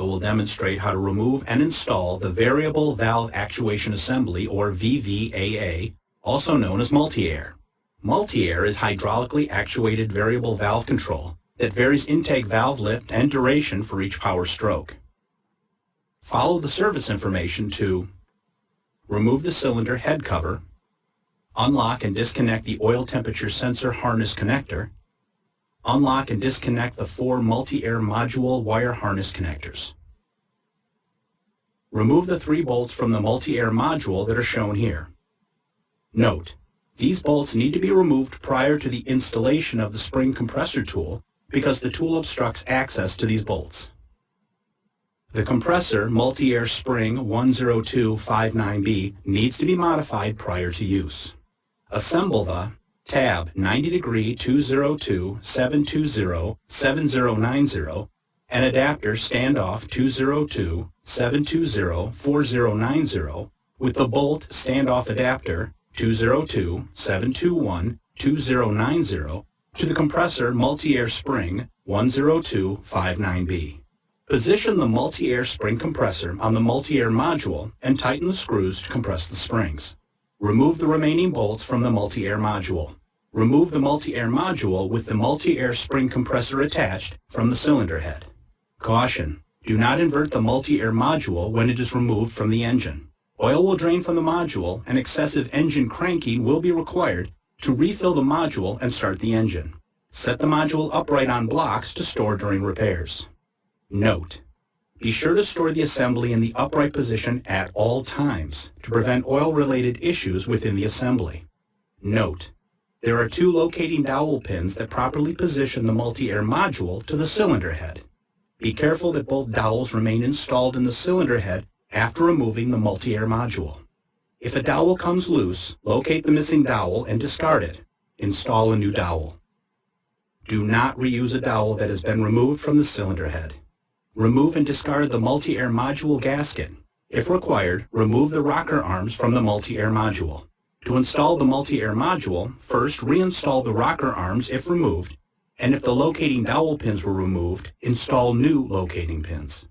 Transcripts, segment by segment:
but will demonstrate how to remove and install the Variable Valve Actuation Assembly, or VVAA, also known as multi-air. Multi-air is hydraulically actuated variable valve control that varies intake valve lift and duration for each power stroke. Follow the service information to remove the cylinder head cover, unlock and disconnect the oil temperature sensor harness connector, unlock and disconnect the 4 multi-air module wire harness connectors. Remove the 3 bolts from the multi-air module that are shown here. Note, these bolts need to be removed prior to the installation of the spring compressor tool because the tool obstructs access to these bolts. The compressor multi-air spring 10259B needs to be modified prior to use. Assemble the tab 90° 202 720 7090 and adapter standoff 202 720 4090 with the bolt standoff adapter 202 721 2090 to the compressor multi-air spring 10259B. Position the multi-air spring compressor on the multi-air module and tighten the screws to compress the springs. Remove the remaining bolts from the multi-air module. Remove the multi-air module with the multi-air spring compressor attached from the cylinder head. Caution: do not invert the multi-air module when it is removed from the engine. Oil will drain from the module and excessive engine cranking will be required to refill the module and start the engine. Set the module upright on blocks to store during repairs. Note: be sure to store the assembly in the upright position at all times to prevent oil-related issues within the assembly. Note: there are 2 locating dowel pins that properly position the multi-air module to the cylinder head. Be careful that both dowels remain installed in the cylinder head after removing the multi-air module. If a dowel comes loose, locate the missing dowel and discard it. Install a new dowel. Do not reuse a dowel that has been removed from the cylinder head. Remove and discard the multi-air module gasket. If required, remove the rocker arms from the multi-air module. To install the multi-air module, first reinstall the rocker arms if removed, and if the locating dowel pins were removed, install new locating pins.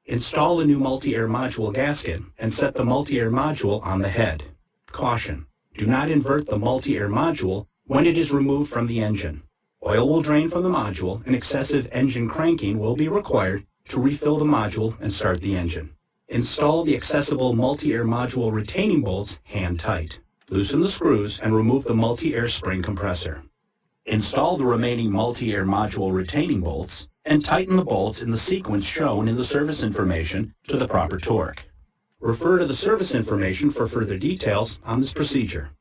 Install a new multi-air module gasket and set the multi-air module on the head. Caution: do not invert the multi-air module when it is removed from the engine. Oil will drain from the module and excessive engine cranking will be required to refill the module and start the engine. Install the accessible multi-air module retaining bolts hand tight. Loosen the screws and remove the multi-air spring compressor. Install the remaining multi-air module retaining bolts and tighten the bolts in the sequence shown in the service information to the proper torque. Refer to the service information for further details on this procedure.